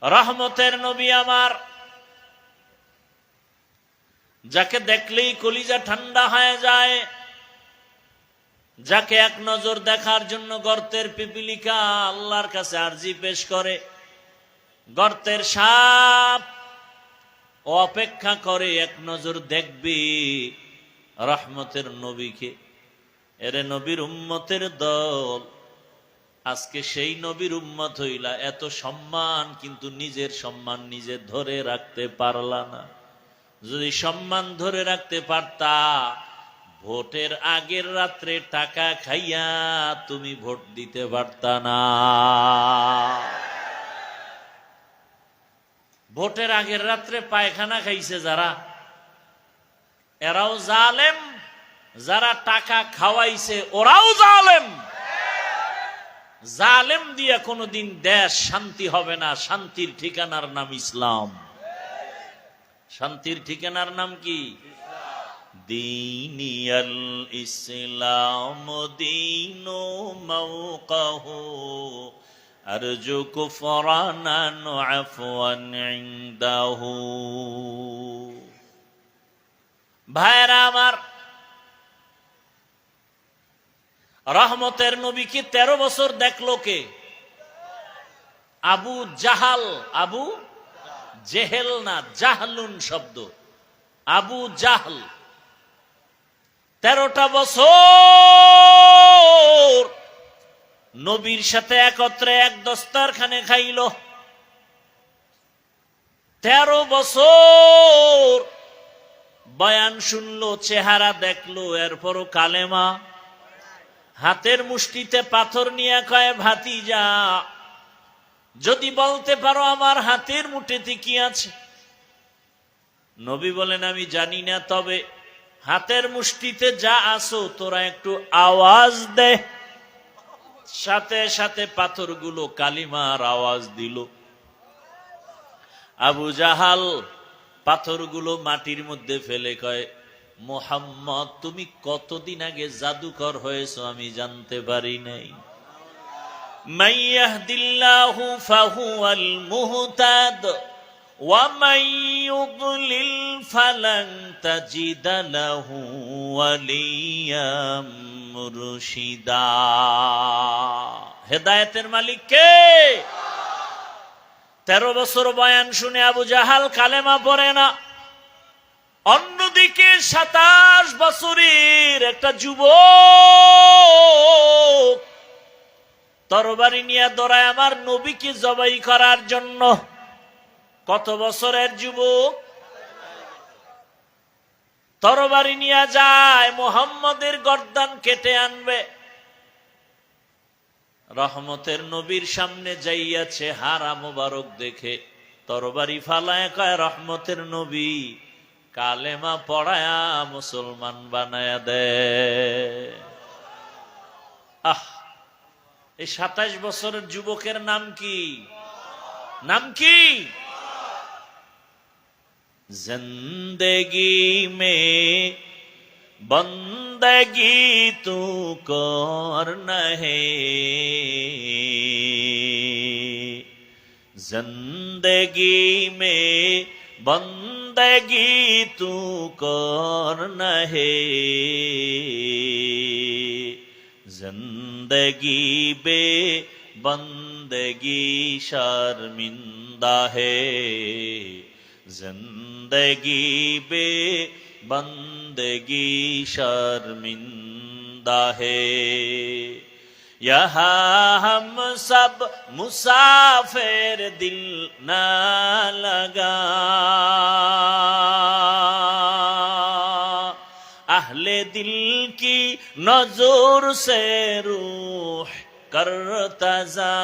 রহমতের নবী আমার, যাকে দেখলেই কলিজা ঠান্ডা হয়ে যায়, যাকে এক নজর দেখার জন্য গর্তের পিপিলিকা আল্লাহর কাছে আরজি পেশ করে, গর্তের সাপ অপেক্ষা করে এক নজর দেখবি রহমতের নবীকে। এরে নবীর উম্মতের দল, আজকে সেই নবীর উম্মত হইলা, এত সম্মান কিন্তু নিজের সম্মান নিজে ধরে রাখতে পারলা না। যদি সম্মান ধরে রাখতে পারতা, ভোটের আগের রাত্রে টাকা খাইয়া তুমি ভোট দিতে পারতা না। ভোটের আগের রাত্রে পায়খানা খাইছে যারা, এরাও জালেম, যারা টাকা খাওয়াইছে ওরাও জালেম। জালেম দিয়া কোনদিন দেশ শান্তি হবে না। শান্তির ঠিকানার নাম ইসলাম। শান্তির ঠিকানার নাম কি? দীনিয়াল ইসলাম দীনু মাওকাহু আরজু কুফরানান আফওয়ান ইনদাহু। ভাইরা আমার, রহমতের নবীকে 13 বছর দেখলো কে? আবু জাহাল। আবু জেহেল না, জাহলুন শব্দ, আবু জাহল। 13টা বছর নবীর সাথে একত্রে এক দস্তারখানে খাইল। 13 বছর বয়ান শুনলো, চেহারা দেখলো, এরপরও কালেমা। হাতের মুষ্টিতে পাথর নিয়ে কয়, ভাতিজা যদি বলতে পারো আমার হাতের মুঠিতে কি আছে। নবী বলেন, আমি জানি না, তবে হাতের মুষ্টিতে যা আছো তোরা একটু আওয়াজ দে। সাথে সাথে পাথরগুলো কালিমার আওয়াজ দিল। আবু জাহাল পাথরগুলো মাটির মধ্যে ফেলে কয়, মুহাম্মদ তুমি কতদিন আগে জাদুকর হয়েছো আমি জানতে পারি নাই। মান ইয়াহদিল্লাহু ফাহুয়াল মুহতাদ ওয়া মান ইউদ্লিল ফালান তাজিদা লাহু ওয়ালিয়াম মুরশিদা। হেদায়েতের মালিক কে? 13 বছর বয়ান শুনে আবু জাহাল কালেমা পড়ে না। অন্যদিকে 27 বছরের একটা যুবক তরবারি নিয়ে দৌড়ায় আমার নবীকে জবাই করার জন্য। কত বছরের যুবক? তরবারি নিয়ে যায়, মুহাম্মদের গর্দান কেটে আনবে। রহমতের নবীর সামনে যাইয়াছে, হারা মোবারক দেখে তরবারি ফালায় কয়, রহমতের নবী কালেমা পড়ায়া মুসলমান বানায়া দে। আহ, এই 27 বছরের যুবকের নাম কি? নাম কি? জিন্দেগি মে বন্দগি তু করনা হে, জিন্দেগি মে বন্দগি তু করনা হে, जिंदगी बे बंदगी शर्मिंदा है, जिंदगी बे बंदगी शर्मिंदा है। यहाँ हम सब मुसाफिर दिल न लगा, अहले दिल की नजर से रूह करता जा,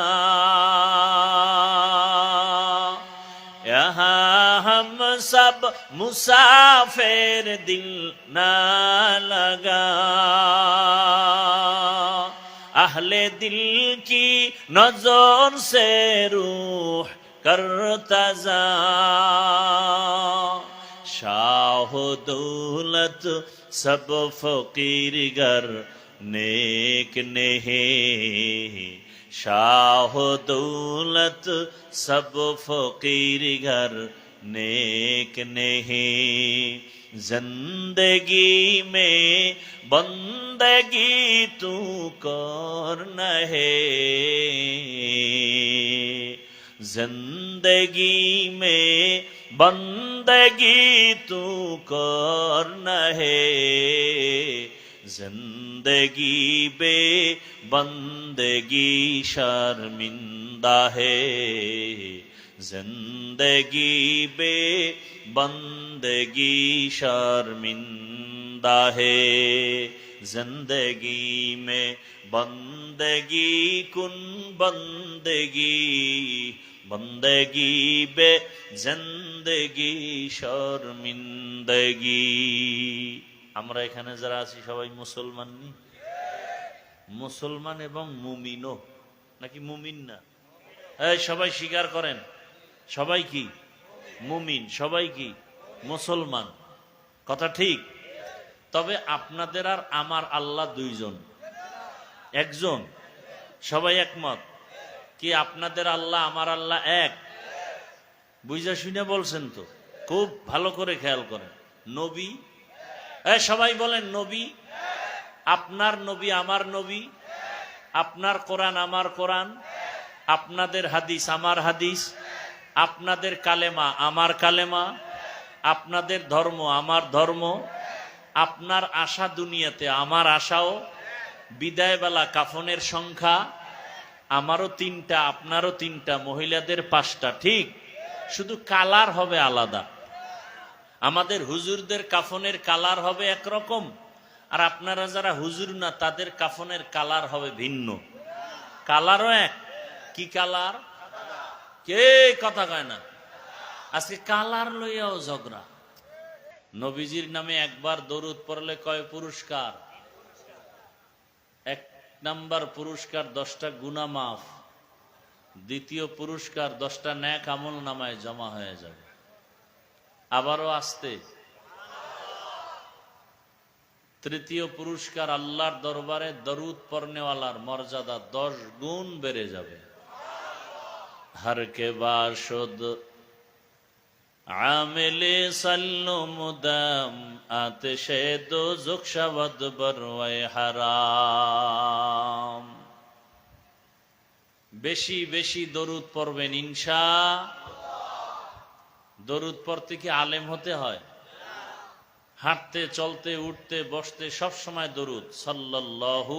यहाँ हम सब मुसाफिर दिल न लगा, अहले दिल की नजर से रूह करता जा। शाह दौलत सब फकीर गर नेक नहीं, शाह दौलत सब फकीर घर नेक नहीं, जिंदगी में बंदगी तू कर नहे, जिंदगी में बंदगी तू कर नहे, जिंदगी बे बंदगी शर्मिंदा है, जिंदगी बे बंदगी शर्मिंदा है, जिंदगी में बंदगी कुन बंदगी, बंदगी बे जिंदगी शर्मिंदगी। আমরা এখানে যারা আছি সবাই মুসলমান নি? মুসলমান এবং মুমিনও নাকি মুমিন না? এই সবাই স্বীকার করেন, সবাই কি মুমিন, সবাই কি মুসলমান, কথা ঠিক? তবে আপনাদের আর আমার আল্লাহ দুইজন, একজন, সবাই একমত কি আপনাদের আল্লাহ আমার আল্লাহ এক? বুঝা শুনে বলছেন তো? খুব ভালো করে খেয়াল করেন। নবী, সবাই বলেন নবী, আপনার নবী আমার নবী, আপনার কোরআন আমার কোরআন, আপনাদের হাদিস আমার হাদিস, আপনাদের কালেমা আমার কালেমা, আপনাদের ধর্ম আমার ধর্ম, আপনার আশা দুনিয়াতে আমার আশাও, বিদায় বেলা কাফনের সংখ্যা আমারও 3টা আপনারও 3টা, মহিলাদের 5টা, ঠিক? শুধু কালার হবে আলাদা। আমাদের হুজুরদের কাফনের কালার হবে একরকম, আর আপনারা যারা হুজুর না তাদের কাফনের কালার হবে ভিন্ন। কালারও এক, কি কালার? কে কথা কয় না? আজকে কালার লইয়াও ঝগড়া। নবীজির নামে একবার দরুদ পড়লে কয় পুরস্কার? 1 নাম্বার পুরস্কার 10টা গুনাহ মাফ, দ্বিতীয় পুরস্কার 10টা নেক আমল নামায় জমা হয়ে যাবে। আবারও আসতে, তৃতীয় পুরস্কার আল্লাহর দরবারে দরুদ পড়নেওয়ালার মর্যাদা 10 গুণ বেড়ে যাবে। हर के बाशुद आमिले सल्लु मुदम आतिशे दोज़ख शवद बरवे हराम। বেশি বেশি দরুদ পড়বেন ইনশাআল্লাহ। দরুদ পড়তে কি আলেম হতে হয়? হাঁটতে চলতে উঠতে বসতে সব সময় দরুদ সাল্লাল্লাহু।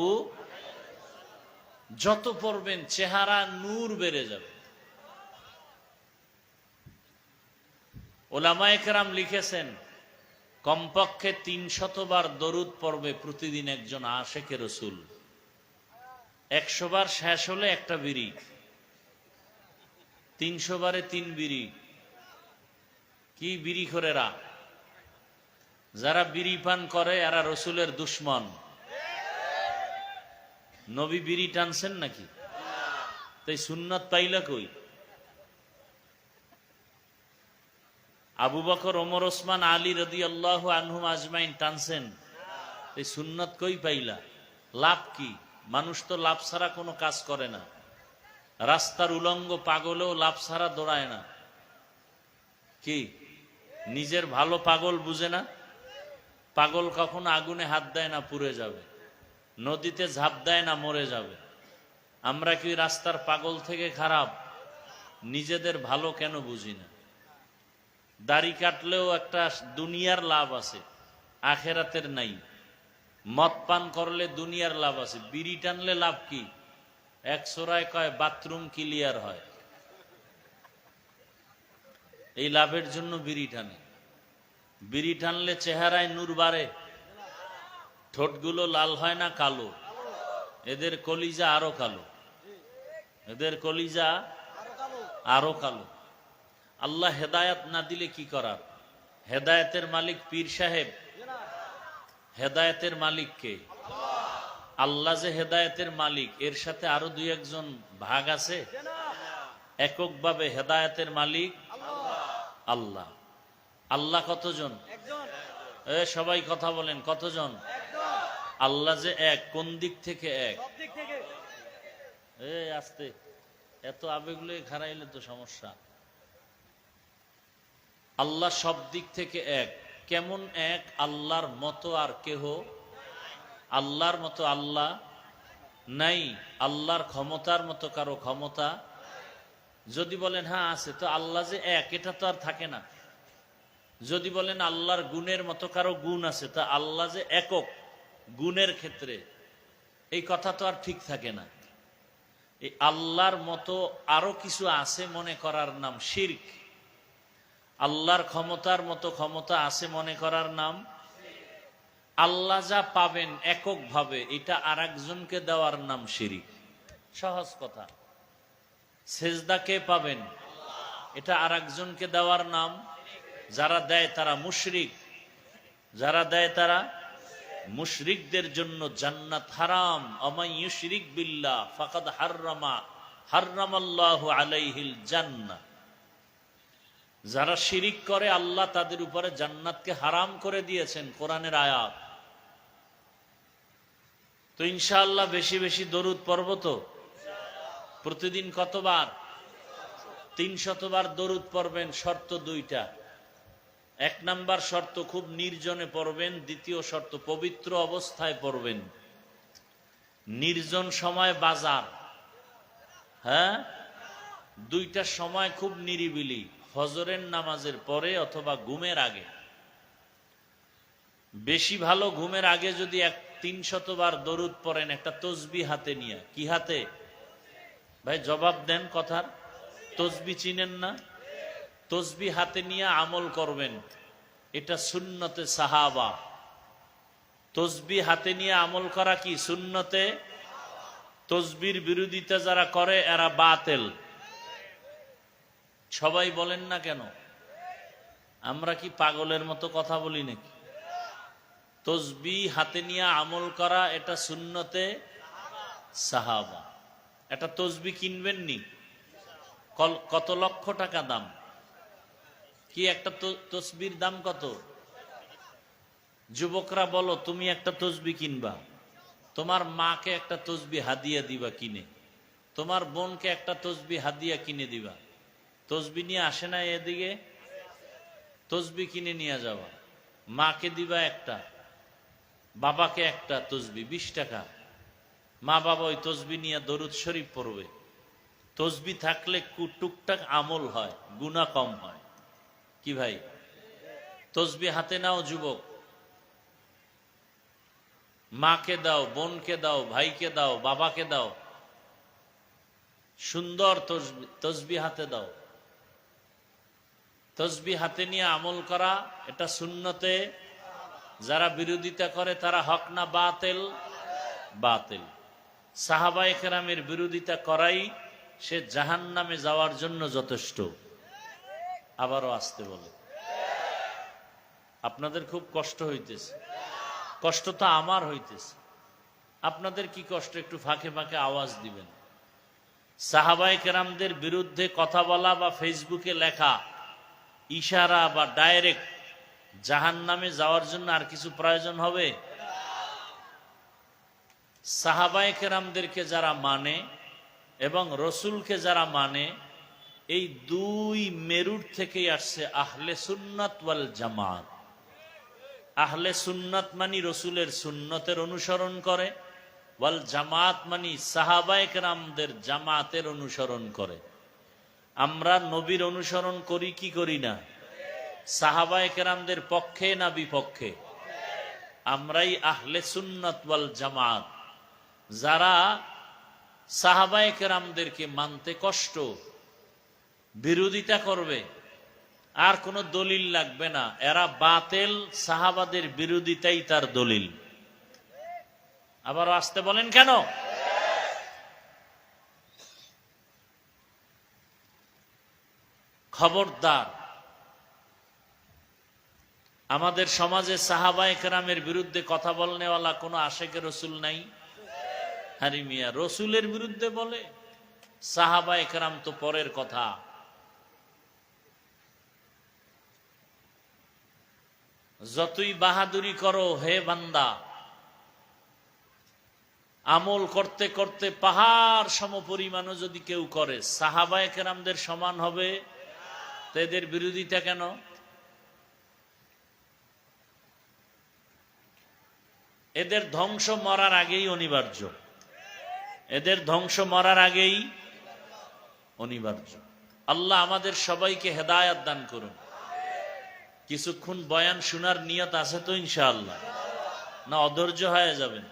যত পড়বেন চেহারা নূর বেড়ে যাবে। ওলামায়ে কেরাম লিখেছেন কমপক্ষে 300 বার দরুদ পড়বে প্রতিদিন একজন আশিকে রাসূল। 100 বার শেষ হলে একটা বিড়ি, 300 বারে 3 বিড়ি। কি বিড়ি খোরেরা? যারা বিড়ি পান করে এরা রসুলের দুশ্মন। নবী বিড়ি টানছেন নাকি? তাই সুন্নাত পাইলা কই? আবু বকর, ওমর, ওসমান, আলী রাদিয়াল্লাহু আনহুম আজমাইন টানছেন, এই সুন্নাত কই পাইলা? লাভ কি? মানুষ তো লাভ ছাড়া কোনো কাজ করে না। রাস্তার উলঙ্গ পাগলেও লাভ ছাড়া দৌড়ায় না। কি নিজের ভালো পাগল বুঝে না? পাগল কখনো আগুনে হাত দেয় না পুড়ে যাবে, নদীতে ঝাঁপ দেয় না মরে যাবে। আমরা কি রাস্তার পাগল থেকে খারাপ? নিজেদের ভালো কেন বুঝি না? দাড়ি কাটলেও একটা দুনিয়ার লাভ আছে, আখেরাতের নাই। মদ পান করলে দুনিয়ার লাভ আছে, বিড়ি টানলে লাভ কি? 100 কয় বাথরুম ক্লিয়ার হয়। এই লাভের জন্য বিড়ি টানে। বিড়ি টানলে চেহারায় নূর বাড়ে, ঠোঁটগুলো লাল হয় না কালো? এদের কলিজা আরো কালো, এদের কলিজা আরো কালো। আল্লাহ হেদায়েত না দিলে কি করার? হেদায়েতের মালিক পীর সাহেব? হেদায়েতের মালিক কে? আল্লাহ যে হেদায়েতের মালিক, এর সাথে আরো 2-1 ভাগ আছে? এককভাবে হেদায়েতের মালিক আল্লাহ। আল্লাহ কতজন? সবাই কথা বলেন, কতজন? আল্লাহ যে এক, কোন দিক থেকে এক? আস্তে, এত আবেগ লয়ে খারাইলে তো সমস্যা। আল্লাহ সব দিক থেকে এক। কেমন এক? আল্লাহর মতো আর কেহ, আল্লাহর মতো আল্লাহ নাই, আল্লাহর ক্ষমতার মতো কারো ক্ষমতা। যদি বলেন হ্যাঁ আছে, তো আল্লাহ যে এক এটা তো আর থাকে না। যদি বলেন আল্লাহর গুণের মতো কারো গুণ আছে, তা আল্লাহ যে একক গুণের ক্ষেত্রে, এই কথা তো আর ঠিক থাকে না। এই আল্লাহর মতো আরো কিছু আছে মনে করার নাম শিরক। আল্লাহর ক্ষমতার মতো ক্ষমতা আছে মনে করার নাম। আল্লাহ যা পাবেন একক ভাবে, এটা আর একজনকে দেওয়ার নাম শিরক। সহজ কথা। সেজদা কে পাবেন? এটা আর একজনকে দেওয়ার নাম। যারা দেয় তারা মুশরিক, যারা দেয় তারা মুশরিকদের জন্য জান্নাত হারাম। আমান ইউশরিক বিল্লাহ ফাকাদ হাররামাল্লাহু আলাইহিল জান্নাহ। যারা শিরিক করে আল্লাহ তাদের উপরে জান্নাতকে হারাম করে দিয়েছেন, কোরআনের আয়াত। তো ইনশাআল্লাহ বেশি বেশি দরুদ পড়ব তো। প্রতিদিন কতবার? 300 বার দরুদ পড়বেন। শর্ত দুইটা। 1 নাম্বার শর্ত খুব নির্জনে পড়বেন। দ্বিতীয় শর্ত পবিত্র অবস্থায় পড়বেন। নির্জন সময় বাজার, হ্যাঁ, দুইটার সময় খুব নিরিবিলি, ফজরের নামাজের পরে অথবা ঘুমের আগে। বেশি ভালো ঘুমের আগে যদি 300 বার দরুদ পড়েন, একটা তসবি হাতে নিয়ে। কি হাতে? ভাই জবাব দেন কথার। তসবি চিনেন না? তসবি হাতে নিয়ে আমল করবেন, এটা সুন্নতে সাহাবা। তসবি হাতে নিয়ে আমল করা কি সুন্নতে? তসবির বিরোধিতা যারা করে এরা বাতিল। সবাই বলেন না কেন? আমরা কি পাগলের মতো কথা বলি নাকি? তসবি হাতে নিয়ে আমল করা এটা সুন্নতে সাহাবা। একটা তসবি কিনবেন নি? কত লক্ষ টাকা দাম। কি একটা তসবির দাম কত? যুবকরা বলো, তুমি একটা তসবি কিনবা, তোমার মাকে একটা তসবি হাদিয়া দিবা কিনে, তোমার বোনকে একটা তসবি হাদিয়া কিনে দিবা। তসবি নিয়ে আসে না এদিকে? তসবি কিনে নিয়ে যাওয়া, মাকে দিবা একটা, বাবাকে একটা তসবি 20 টাকা। মা বাবা ওই তসবি নিয়ে দরুদ শরীফ পড়বে। তসবি থাকলে টুকটাক আমল হয়, গুনাহ কম হয়। কি ভাই? তসবি হাতে নাও যুবক, মাকে দাও, বোনকে দাও, ভাইকে দাও, বাবাকে দাও, সুন্দর তসবি হাতে দাও। তসবি হাতে নিয়ে আমল করা এটা সুন্নতে। যারা বিরোধিতা করে তারা হক না বাতিল? বাতিল। সাহাবায়ে কেরামের বিরোধিতা করাই সে জাহান্নামে যাওয়ার জন্য যথেষ্ট। আবারও আসতে বলে। আপনাদের খুব কষ্ট হইতেছে। কষ্ট তো আমার হইতেছে। আপনাদের কি কষ্ট? একটু ফাঁকে ফাঁকে আওয়াজ দিবেন। সাহাবায়ে কেরামদের বিরুদ্ধে কথা বলা বা ফেসবুকে লেখা, ইশারা বা ডাইরেক্ট জাহান্নামে যাওয়ার জন্য আর কিছু প্রয়োজন হবে? সাহাবায়ে কেরামদেরকে যারা মানে এবং রসুলকে যারা মানে, এই দুই মেরুর থেকেই আসছে আহলে সুন্নাত ওয়াল জামাত। আহলে সুন্নাত মানি রসুলের সুন্নতের অনুসরণ করে, ওয়াল জামাত মানি সাহাবায়ে কেরামদের জামাতের অনুসরণ করে। আমরা নবীর অনুসরণ করি কি করি না? সাহাবায়ে কেরামদের পক্ষে না বিপক্ষে? আমরাই আহলে সুন্নাত ওয়াল জামাত। যারা সাহাবায়ে কেরামদেরকে মানতে কষ্ট, বিরোধিতা করবে, আর কোনো দলিল লাগবে না, এরা বাতিল, সাহাবাদের বিরোধিতাই তার দলিল। আবার আসতে বলেন কেন? খবরদার, আমাদের সমাজে সাহাবায়ে কেরামের বিরুদ্ধে কথা বলনেওয়ালা কোনো আশেকে রসুল নাই? হারি মিয়া, রসুলের বিরুদ্ধে বলে? সাহাবায়ে কেরাম তো পরের কথা। যতই বাহাদুরি করো হে বান্দা, আমল করতে করতে পাহাড় সমপরিমাণও যদি কেউ করে সাহাবায়ে কেরামদের সমান হবে, তো এদের বিরোধিতা কেন? এদের ধ্বংস মরার আগেই অনিবার্য, এদের ধ্বংস মরার আগেই অনিবার্য। আল্লাহ আমাদের সবাইকে হেদায়েত দান করুন। কিছুক্ষণ বয়ান শোনার নিয়ত আছে তো ইনশাআল্লাহ, না অধৈর্য হয়ে যাবেন?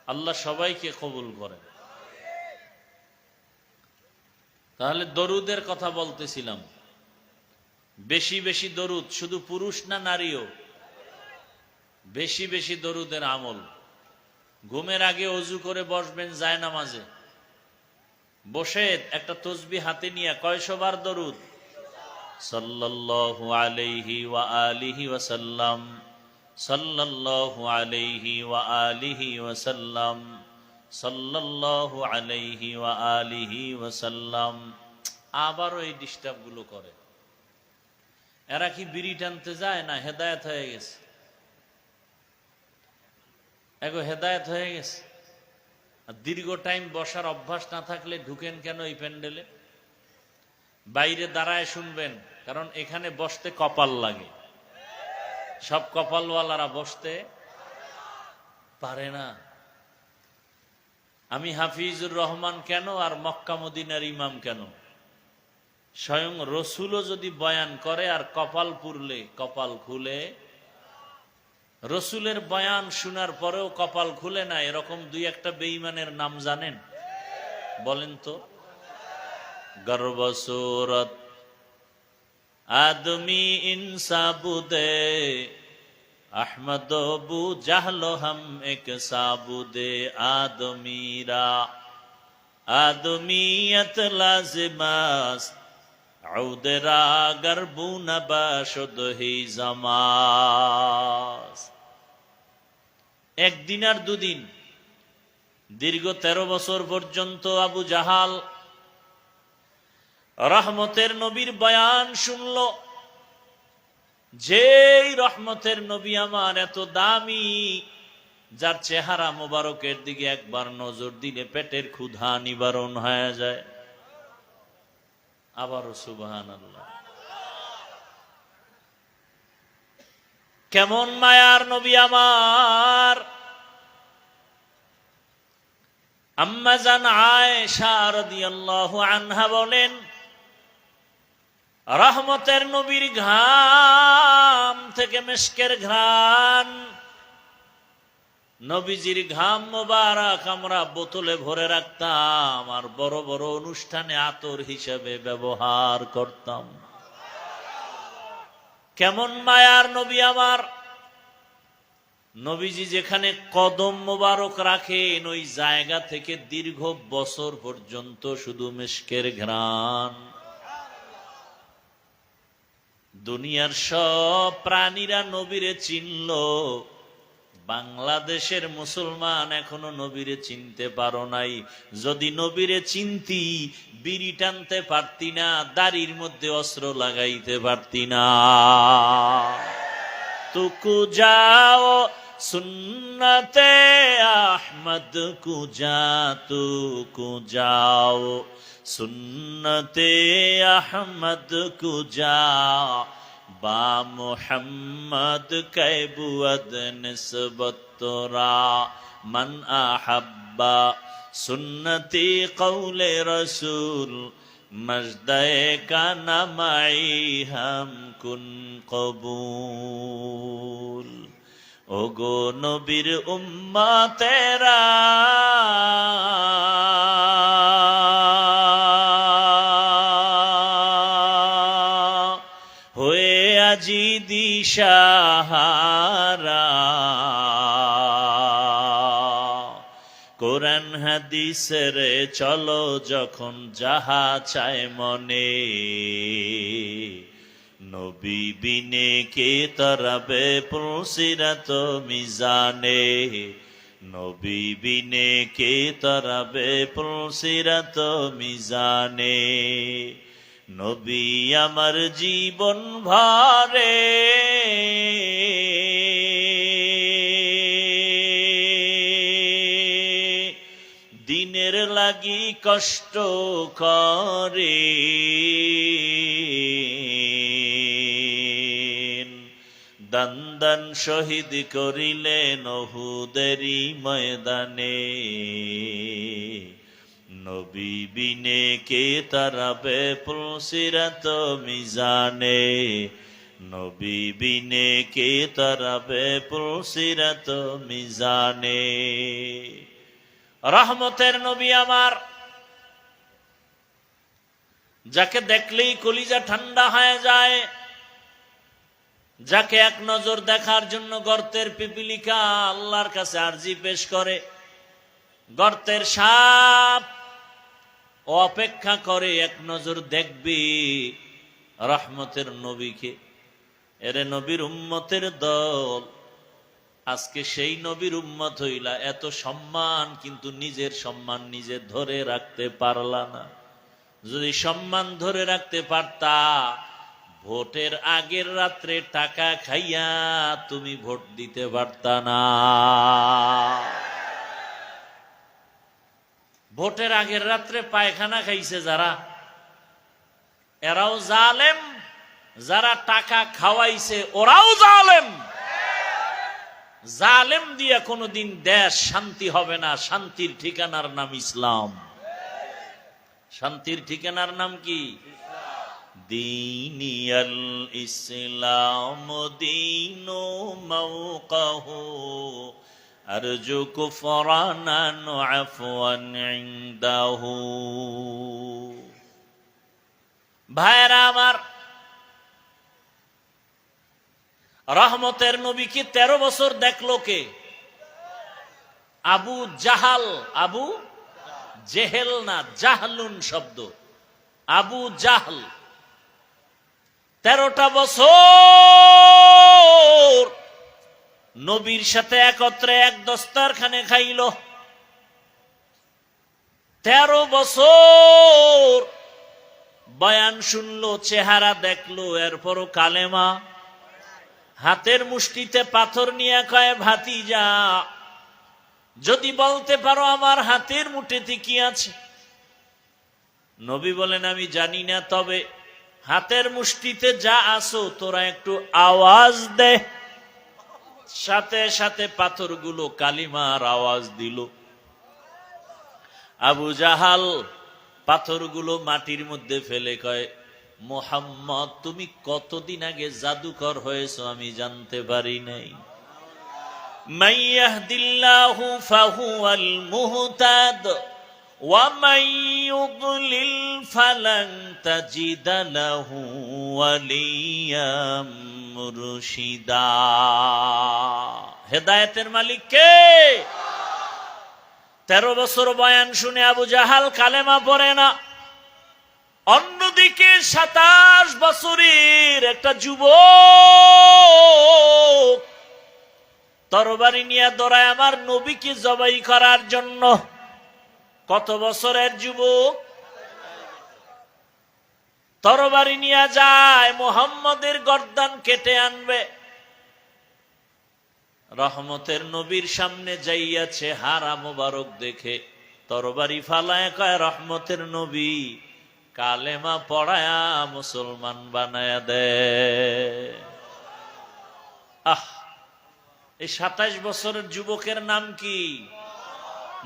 আল্লাহ সবাইকে কবুল করেন। তাহলে দরুদের কথা বলতেছিলাম, বেশি বেশি দরুদ, শুধু পুরুষ না নারীও, বেশি বেশি দরুদের আমল। ঘুমের আগে অজু করে বসবেন জায়নামাজে, বসে একটা তসবিহ হাতে নিয়ে কয়শবার দরুদ? সাল্লাল্লাহু আলাইহি ওয়া আলিহি ওয়া সাল্লাম, সাল্লাল্লাহু আলাইহি ওয়া আলিহি ওয়া সাল্লাম, সাল্লাল্লাহু আলাইহি ওয়া আলিহি ওয়া সাল্লাম। আবারও এই ডিস্টার্ব গুলো করে। এরা কি বিড়ি টানতে যায় না হেদায়েত হয়ে গেছে? এগো হেদায়েত হয়ে গেছে। আর দীর্ঘ টাইম বসার অভ্যাস না থাকলে ঢুকেন কেন এই প্যান্ডেলে? বাইরে দাঁড়ায় শুনবেন, কারণ এখানে বসতে কপাল লাগে। সব কপালওয়ালারা বসতে পারে না। আমি হাফিজুর রহমান কেন আর মক্কা মদিনার ইমাম কেন? স্বয়ং রসুলও যদি বয়ান করে আর কপাল পুরলে কপাল খুলে, রসুলের বয়ান শোনার পরেও কপাল খুলে না, এরকম দুই একটা বেঈমানের নাম জানেন? বলেন তো। গর্বসুরত আদমি ইনসাবুদে, আহমদ বু জাহলো হম এক সাবুদে, আদমিরা আদমিয়ত লাজিমাস আউদেরা গরবু নবাশুদ হি জামাস। একদিন আর দুদিন, দীর্ঘ 13 বছর পর্যন্ত আবু জাহাল রহমতের নবীর বয়ান শুনল। যেই রহমতের নবী আমার এত দামি, যার চেহারা মোবারকের দিকে একবার নজর দিলে পেটের ক্ষুধা নিবারণ হয়ে যায়। আবারও সুবহানাল্লাহ। কেমন মায়ার নবী আমার! আম্মা জান আয়েশা রাদিয়াল্লাহু আনহা বলেন, রহমতের নবীর ঘাম থেকে মিশকের ঘ্রাণ, নবীজির ঘাম মোবারক আমরা বোতলে ভরে রাখতাম আর বড় বড় অনুষ্ঠানে আতর হিসেবে ব্যবহার করতাম। কেমন মায়ার নবী আমার! নবীজি যেখানে কদম মোবারক রাখেন ওই জায়গা থেকে দীর্ঘ বছর পর্যন্ত শুধু মিশকের ঘ্রাণ। দুনিয়ার সব প্রাণীরা নবীরে চিনল, বাংলাদেশের মুসলমান এখনো নবীরে চিনতে পারো নাই। যদি নবীরে চিনতি, বিড়ি টানতে পারতি না, দাড়ির মধ্যে অস্ত্র লাগাইতে পারতি না। তুকু যাও সুন্নতে আহমদ কুজা, তুকু যাও সুন্নতে আহমদ কুজা, বা মুহাম্মদ কৈবুদ নিসবত তোরা, মান আহাব্বা সুন্নতি কৌলে রসুল, মজদায়ে কানা মাই হাম কুন কবুল। ওগো নবীর উম্মতেরা, হয়ে আজি দিশাহারা, কোরআন হাদিসের চলো যখন যাহা চায় মনে, নবী বিনে কে তরবে পুলসিরাত মিজানে, নবী বিনে কে তরবে পুলসিরাত মিজানে। নবী আমার জীবন ভরে লাগি কষ্ট করে দান দান শহীদ করিলেন উহুদেরই ময়দানে। নবী বিনে কে তারাবে পুলসিরাত মিজানে, নবী বিনে কে তারাবে পুলসিরাত মিজানে। রহমতের নবী আমার, যাকে দেখলেই কলিজা ঠান্ডা হয়ে যায়, যাকে এক নজর দেখার জন্য গর্তের পিপিলিকা আল্লাহর কাছে আরজি পেশ করে, গর্তের সাপ অপেক্ষা করে এক নজর দেখবি রহমতের নবীকে। এরে নবীর উম্মতের দল, আজকে সেই নবীর উম্মত হইলা, এত সম্মান কিন্তু নিজের সম্মান নিজে ধরে রাখতে পারলা না। যদি সম্মান ধরে রাখতে পারতা, ভোটের আগের রাত্রে টাকা খাইয়া তুমি ভোট দিতে পারতা না। ভোটের আগের রাত্রে পায়খানা খাইছে যারা, এরাও জালেম, যারা টাকা খাওয়াইছে ওরাও জালেম। জালেম দিয়া কোনদিন দেশ শান্তি হবে না। শান্তির ঠিকানার নাম ইসলাম। শান্তির ঠিকানার নাম কি? দীনিয়াল ইসলাম দীনু মাওকাহু আরজু কুফরানান আফওয়ান ইনদাহু। ভাইরা আমার, রহমতের নবীকে 13 বছর দেখলো কে? আবু জাহাল। আবু জেহেল না, জাহলুন শব্দ। আবু জাহল 13টা বছর নবীর সাথে একত্রে এক দস্তারখানে খাইল। 13 বছর বয়ান শুনলো, চেহারা দেখলো, এরপরও কালেমা। হাতের মুষ্টিতে পাথর নিয়ে কয়, ভাতিজা যদি বলতে পারো আমার হাতের মুঠিতে কি আছে। নবী বলেন, আমি জানি না, তবে হাতের মুষ্টিতে যা আছো তোরা একটু আওয়াজ দে। সাথে সাথে পাথরগুলো কালিমার আওয়াজ দিল। আবু জাহাল পাথরগুলো মাটির মধ্যে ফেলে কয়, মুহাম্মদ তুমি কতদিন আগে জাদুকর হয়েছো আমি জানতে পারি নাই। মান ইয়াহদিল্লাহু ফাহুয়াল মুহতাদ ওয়া মান ইউদ্লিল ফালান তাজিদা লাহু ওয়ালিয়াম মুরশিদা। হেদায়েতের মালিক কে? 13 বছর বয়ান শুনে আবু জাহাল কালেমা পড়ে না। অন্যদিকে 27 বছরের একটা যুবক তরবারি নিয়ে দৌড়ায় আমার নবীকে জবাই করার জন্য। কত বছরের যুবক? তরবারি নিয়ে যায়, মুহাম্মদের গর্দান কেটে আনবে। রহমতের নবীর সামনে যাইয়াছে, হারা মোবারক দেখে তরবারি ফালায় কয়, রহমতের নবী কালেমা পড়ায়া মুসলমান বানায়া দে। আহ, এই 27 বছরের যুবকের নাম কি?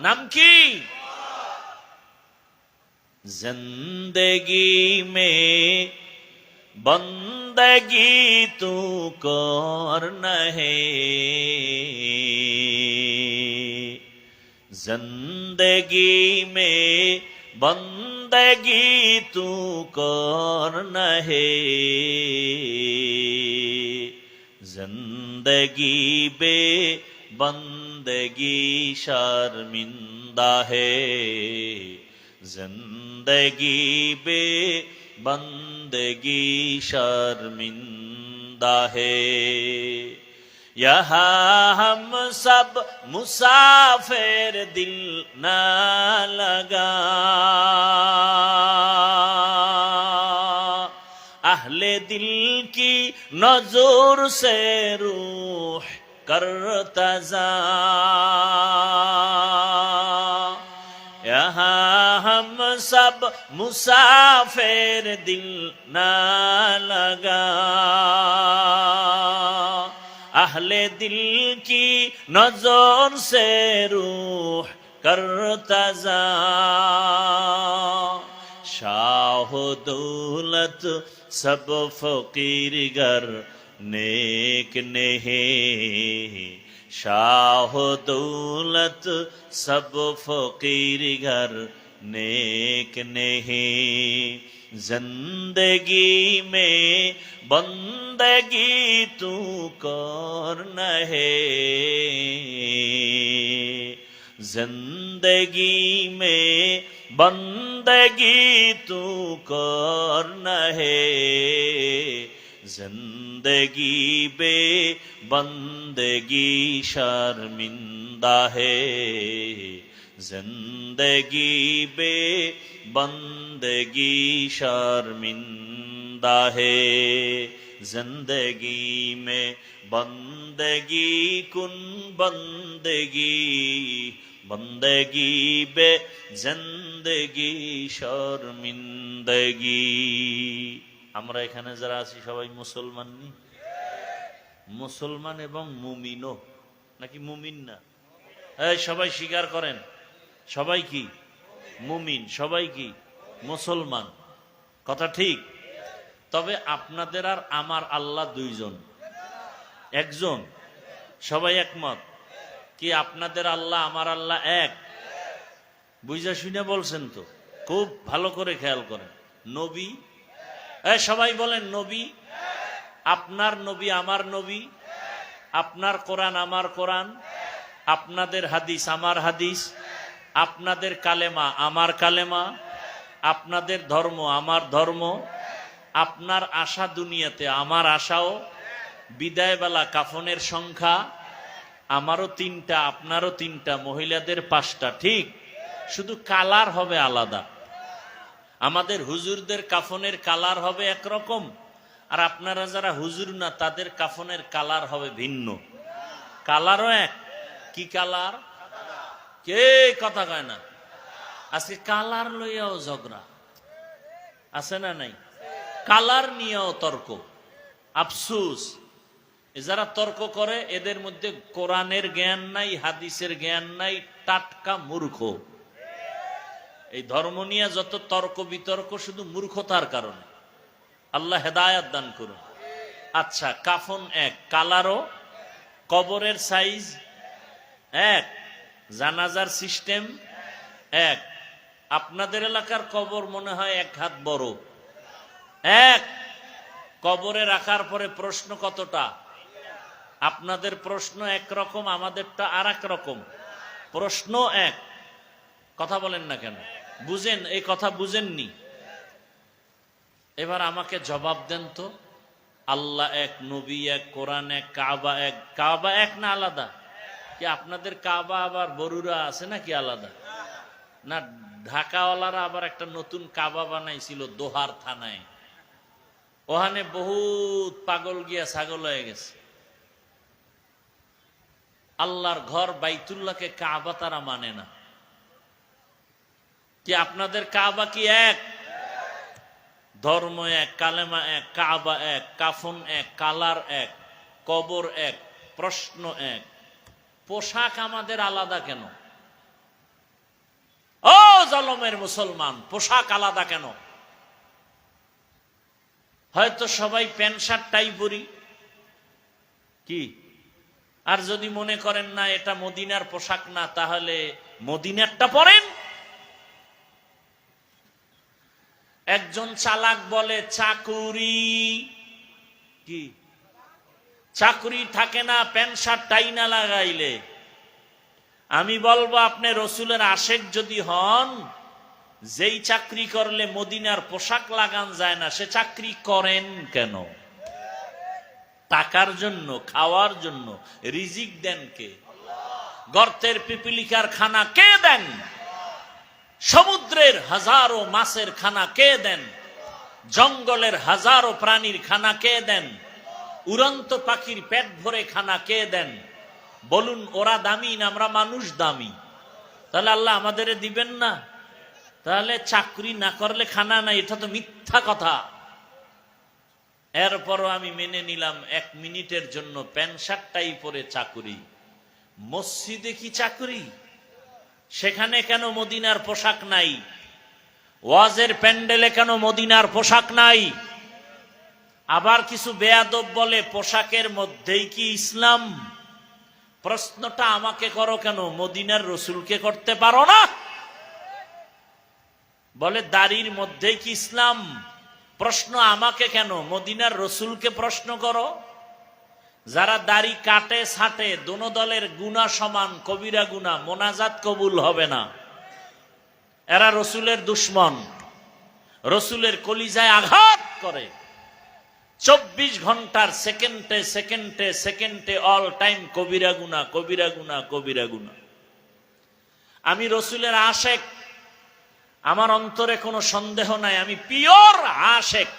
নাম কি? জিন্দেগি মে বন্দগি তু করনা হে, জিন্দেগি মে বন্দগি তু করনা হে, जिंदगी बे बंदगी शर्मिंदा है, जिंदगी बे बंदगी शर्मिंदा है। यहाँ हम सब मुसाफिर दिल न लगा, अहले दिल की नजर से रूह करता जा, यहाँ हम सब मुसाफिर दिल ना लगा, अहले दिल की नजर से रूह करता जा, शाह दौलत सब फकीर गर नेक नहीं, शाह दौलत सब फकीर घर नेक नहीं, जिंदगी में बंदगी तू करना है, जिंदगी में बंदगी तू करना है, जिंदगी बे बंदगी शर्मिंदा है, जिंदगी बे बंदगी शर्मिंदा है, जिंदगी में बंदगी कुन बंदगी, बंदगी बे जिंदगी शर्मिंदगी। আমরা এখানে যারা আছি সবাই মুসলমান নি? মুসলমান এবং মুমিনও নাকি মুমিন না? এই সবাই স্বীকার করেন, সবাই কি মুমিন, সবাই কি মুসলমান, কথা ঠিক? তবে আপনাদের আর আমার আল্লাহ দুইজন, একজন, সবাই একমত কি আপনাদের আল্লাহ আমার আল্লাহ এক? বুঝা শুনে বলছেন তো? খুব ভালো করে খেয়াল করেন। নবী, সবাই বলেন নবী, আপনার নবী আমার নবী, আপনার কোরআন আমার কোরআন, আপনাদের হাদিস আমার হাদিস, আপনাদের কালেমা আমার কালেমা, আপনাদের ধর্ম আমার ধর্ম, আপনার আশা দুনিয়াতে আমার আশাও, বিদায়বেলা কাফনের সংখ্যা আমারও 3টা আপনারও 3টা, মহিলাদের 5টা, ঠিক? শুধু কালার হবে আলাদা। আমাদের হুজুরদের কাফনের কালার হবে একরকম, আর আপনারা যারা হুজুর না তাদের কাফনের কালার হবে ভিন্ন। কালারও এক, কি কালার? কে কথা কয় না? আজকে কালার লইয়াও ঝগড়া আছে না নাই? কালার নিয়েও তর্ক। আফসোস, যারা তর্ক করে এদের মধ্যে কোরআনের জ্ঞান নাই, হাদিসের জ্ঞান নাই, টাটকা মূর্খ। এই ধর্ম নিয়ে যত তর্ক বিতর্ক শুধু মূর্খতার কারণে। আল্লাহ হেদায়াত দান করুন। আচ্ছা, কাফন এক, কালারও, কবরের সাইজ এক, জানাজার সিস্টেম এক। আপনাদের এলাকার কবর মনে হয় 1 হাত বড়, এক। কবরে রাখার পরে প্রশ্ন কতটা? আপনাদের প্রশ্ন একরকম, আমাদেরটা আর এক রকম। প্রশ্ন এক, কথা বলেন না কেন? বুঝেন, এই কথা বুঝেননি? এবার আমাকে জবাব দেন তো, আল্লাহ এক, নবী এক, কোরআন এক, কাবা এক। কাবা এক না আলাদা? কি আপনাদের কাবা আবার বরুরা আছে নাকি আলাদা? না, ঢাকাওয়ালারা আবার একটা নতুন কাবা বানাইছিল দোহার থানায়, ওখানে বহুত পাগল গিয়া ছাগল হয়ে গেছে। আল্লাহর ঘর বাইতুল্লাহকে কাবা তারা মানে না। কি আপনাদের কাবা কি এক? ধর্ম এক, কালেমা এক, কাবা এক, কাফন এক, কালার এক, কবর এক, প্রশ্ন এক। পোশাক আমাদের আলাদা কেন? ও জালেমের মুসলমান, পোশাক আলাদা কেন? হয়তো সবাই প্যান্ট শার্ট টাই পরি, কি? আর যদি মনে করেন না এটা মদিনার পোশাক না, তাহলে মদিনারটা পরেন। একজন চালাক বলে চাকুরি, কি চাকুরি থাকে না প্যান্ট শার্ট টাই না লাগাইলে। আমি বলবো আপনি রসুলের আশেক যদি হন, যেই চাকরি করলে মদিনার পোশাক লাগান যায় না, সে চাকরি করেন কেন? টাকার জন্য, খাওয়ার জন্য। রিজিক দেন কে? গর্তের পিপিলিকার খানা কে দেন? সমুদ্রের হাজারো মাছের খানা কে দেন? জঙ্গলের হাজারো প্রাণীর খানা কে দেন? উড়ন্ত পাখির পেট ভরে খানা কে দেন? বলুন, ওরা দামি না আমরা মানুষ দামি? তাহলে আল্লাহ আমাদের দিবেন না? তাহলে চাকরি না করলে খানা নাই, এটা তো মিথ্যা কথা। এরপরও আমি মেনে নিলাম 1 মিনিটের জন্য প্যান্ট শার্টটাই পরে চাকরি। মসজিদে কি চাকরি? সেখানে কেন মদিনার পোশাক নাই? ওয়াজের প্যান্ডেলে কেন মদিনার পোশাক নাই? আবার কিছু বেয়াদব বলে পোশাকের মধ্যেই কি ইসলাম? প্রশ্নটা আমাকে করো কেন, মদিনার রসুলকে করতে পারো না? বলে দাড়ির মধ্যেই কি ইসলাম? প্রশ্ন আমাকে কেন, মদিনার রসুলকে প্রশ্ন করো। যারা দাড়ি কাটে ছাটে দোনো দলের গুনাহ সমান, কবিরা গুনাহ, মোনাজাত কবুল হবে না। এরা রসুলের দুশ্মন, রসুলের কলিজায় আঘাত করে। 24 ঘন্টার সেকেন্ডে সেকেন্ডে সেকেন্ডে অল টাইম কবিরা গুনাহ, কবিরা গুনাহ, কবিরা গুনাহ। আমি রসুলের আশেক, আমার অন্তরে কোনো সন্দেহ নাই, আমি পিওর আশেক,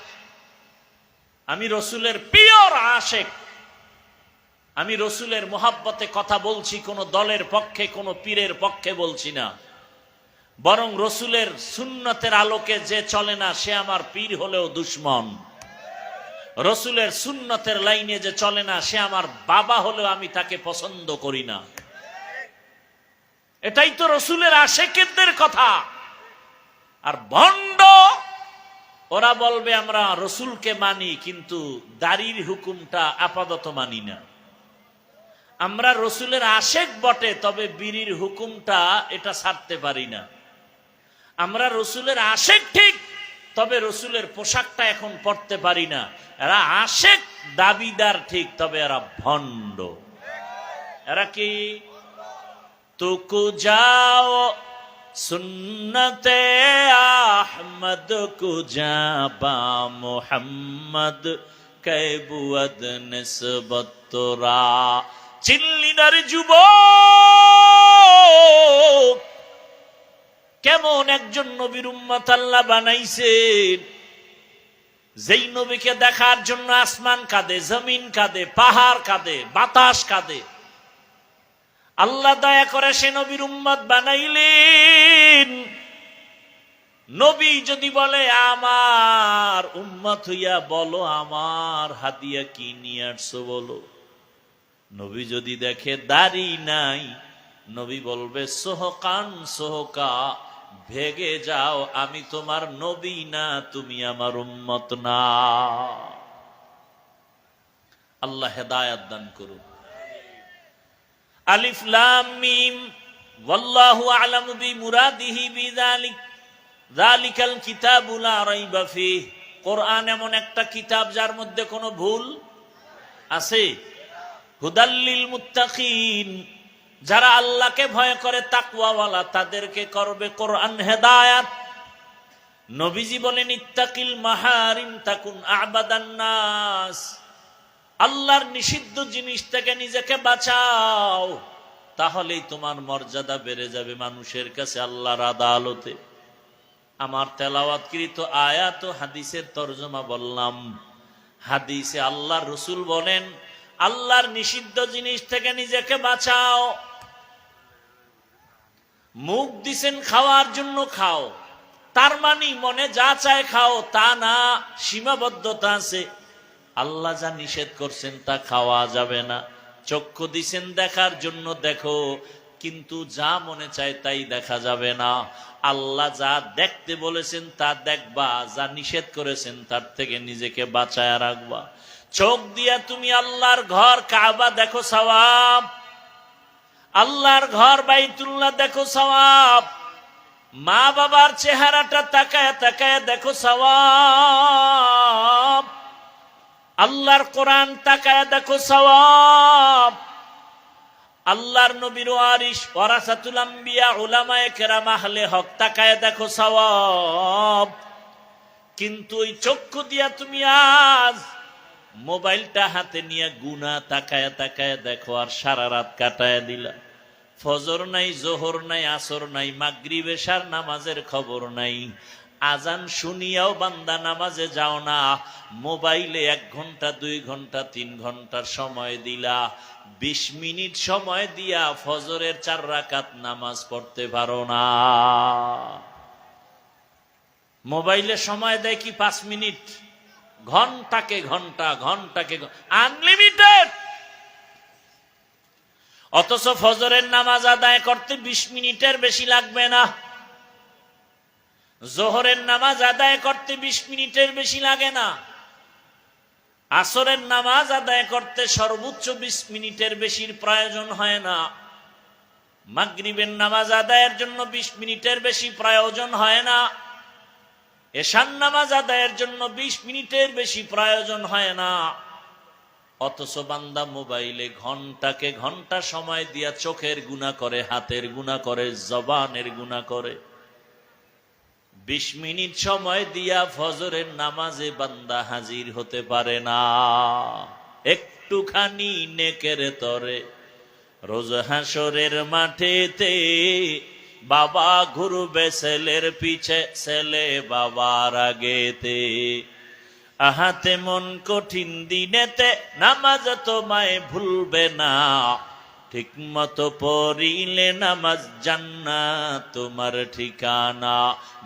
আমি রসুলের পিওর আশেক। আমি রসুলের মোহাব্বতে কথা বলছি, কোন দলের পক্ষে, কোন পীরের পক্ষে বলছি না। বরং রসুলের সুন্নতের আলোকে যে চলে না সে আমার পীর হলেও দুশ্মন। রসুলের সুন্নতের লাইনে যে চলে না সে আমার বাবা হলেও আমি তাকে পছন্দ করি না। এটাই তো রসুলের আশেকেরদের কথা। আর ভণ্ড ওরা বলবে আমরা রসুলকে মানি, কিন্তু দাড়ির হুকুমটা আপাতত মানি না। আমরা রসুলের আশেক বটে, তবে বিড়ির হুকুমটা এটা ছাড়তে পারি না। আমরা রসুলের আশেক ঠিক, তবে রসুলের পোশাকটা এখন পরতে পারি না। এরা আশেক দাবিদার ঠিক, তবে এরা ভণ্ড। এরা কি? তুকু যাও সুন্নতে আহমদ কুজাবা মুহাম্মদ কৈবুয়াদ নিসবত তোরা। চিল্লিনার যুবক, কেমন একজন নবীর উম্মত আল্লাহ বানাইছেন, যেই নবীকে দেখার জন্য আসমান কাঁদে, জমিন কাঁদে, পাহাড় কাঁদে, বাতাস কাঁদে। আল্লাহ দয়া করে সে নবীর উম্মত বানাইলেন। নবী যদি বলে আমার উম্মত হইয়া বলো আমার হাদিয়া কি নিয়ে আসছো বলো। নবী যদি দেখে দাড়ি নাই, নবী বলবে সোহকান সোহকা, ভেগে যাও, আমি তোমার নবী না, তুমি আমার উম্মত না। আল্লাহ হেদায়াত দান করুন। আলিফ লাম মিম ওয়াল্লাহু আ'লামু বিমুরাদিহি বিযালিক যালিকাল কিতাবু লা রাইবা ফিহি। কোরআন এমন একটা কিতাব যার মধ্যে কোনো ভুল আছে। হুদাল্লিল মুত্তাকিন, যারা আল্লাহকে ভয় করে তাকওয়াওয়ালা তাদেরকে করবে কোরআন হেদায়াত। নবীজি বলেন ইত্তাকিল মাহারিম তাকুন আবাদান নাস। আল্লাহর নিষিদ্ধ জিনিস থেকে নিজেকে বাঁচাও, তাহলেই তোমার মর্যাদা বেড়ে যাবে মানুষের কাছে, আল্লাহর আদালতে। আমার তেলাওয়াতকৃত আয়াত ও হাদিসের তরজমা বললাম। হাদিসে আল্লাহর রাসূল বলেন আল্লাহর নিষিদ্ধ জিনিস থেকে নিজেকে বাঁচাও। মুখ দিছেন খাওয়ার জন্য খাও, তার মানে মনে যা চায় খাও তা না, সীমাবদ্ধতা আছে। আল্লাহ যা নিষেধ করছেন তা খাওয়া যাবে না। চক্ষু দিছেন দেখার জন্য দেখো, কিন্তু যা মনে চায় তাই দেখা যাবে না। আল্লাহ যা দেখতে বলেছেন তা দেখবা, যা নিষেধ করেছেন তার থেকে নিজেকে বাঁচায় রাখবা। চোখ দিয়া তুমি আল্লাহর ঘর কাবা দেখো সওয়াব, আল্লাহর ঘর বাইতুল্লাহ দেখো সওয়াব, মা বাবার চেহারাটা তাকায় তাকায় দেখো সওয়াব, আল্লাহর কোরআন তাকায় দেখো সওয়াব, আল্লাহর নবীর ওয়ারিস ওয়ারাসাতুল আম্বিয়া উলামায়ে কেরাম আহলে হক তাকায় দেখো সওয়াব। কিন্তু ওই চক্ষু দিয়া তুমি আজ মোবাইলটা হাতে নিয়ে গুনাহ তাকায় তাকায় দেখো, আর সারা রাত কাটায় দিলা। ফজর নাই, জোহর নাই, আসর নাই, মাগরিব এশার নামাজের খবর নাই। আজান শুনিয়াও বান্দা নামাজে যাও না, মোবাইলে 1 ঘন্টা 2 ঘন্টা 3 ঘন্টার সময় দিলা, 20 মিনিট সময় দিয়া ফজরের 4 রাকাত নামাজ পড়তে পারো না। মোবাইলে সময় দেয় কি 5 মিনিট, ঘন্টাকে ঘন্টা ঘন্টাকে আনলিমিটেড। অথচ ফজরের নামাজ আদায় করতে 20 মিনিটের বেশি লাগবে না, জোহরের নামাজ আদায় করতে 20 মিনিটের বেশি লাগে না, আসরের নামাজ আদায় করতে সর্বোচ্চ 20 মিনিটের বেশির প্রয়োজন হয় না, মাগরিবের নামাজ আদায়ের জন্য 20 মিনিটের বেশি প্রয়োজন হয় না, এশার নামাজ আদায়ের জন্য 20 মিনিটের বেশি প্রয়োজন হয় না। অথচ বান্দা মোবাইলে ঘন্টাকে ঘন্টা সময় দিয়া চোখের গুনাহ করে, হাতের গুনাহ করে, জবানের গুনাহ করে। 20 মিনিট সময় দিয়া ফজরের নামাজে বান্দা হাজির হতে পারে না। একটুখানি নেকের তরে রোজ হাসরের মাঠেতে বাবা ঘুরবে ছেলের পিছে, ছেলে বাবার আগেতে। আহাতে মন কঠিন দিনেতে নামাজ তোমায় ভুলবে না, ঠিক মতো পড়িলে নামাজ জান্নাত তোমার ঠিকানা।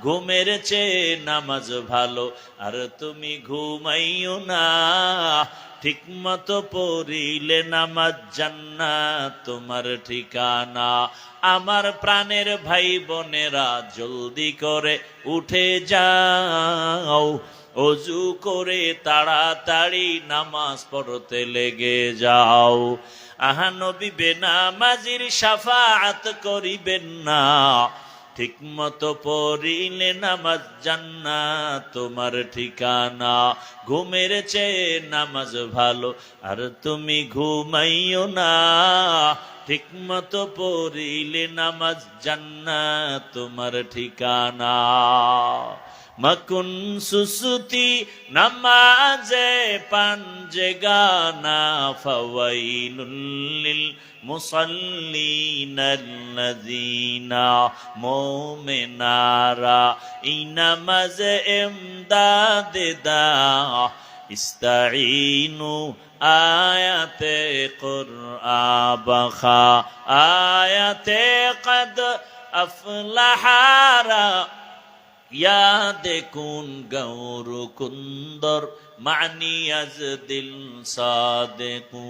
ঘুমের চেয়ে নামাজ ভালো আর তুমি ঘুমাইও না, ঠিক মতো পড়িলে নামাজ জান্নাত তোমার ঠিকানা। আমার প্রাণের ভাই বোনেরা জলদি করে উঠে যাও, অজু করে তাড়াতাড়ি নামাজ পড়তে লেগে যাও। আহা নবী বেনামাজির শাফাআত করিবেন না, ঠিক মতো পড়িলে নামাজ জান্নাত তোমার ঠিকানা। ঘুমের চেয়ে নামাজ ভালো আর তুমি ঘুমাইও না, ঠিক মতো পড়িলে নামাজ জান্নাত তোমার ঠিকানা। মকুন সুসুতি নামাজে পাঞ্জে গানা, ফাওয়াইলুল লিল মুসাল্লিনাল্লাযীনা মুমিনারা ইনামাজে ইমদাদে দা, ইস্তাঈনু আয়াতে কুরআন বাখা, আয়াতে কদ আফলাহারা ইয়াদে কুন গৌর কুন্দর মানি আজ দিল সাদেকুন।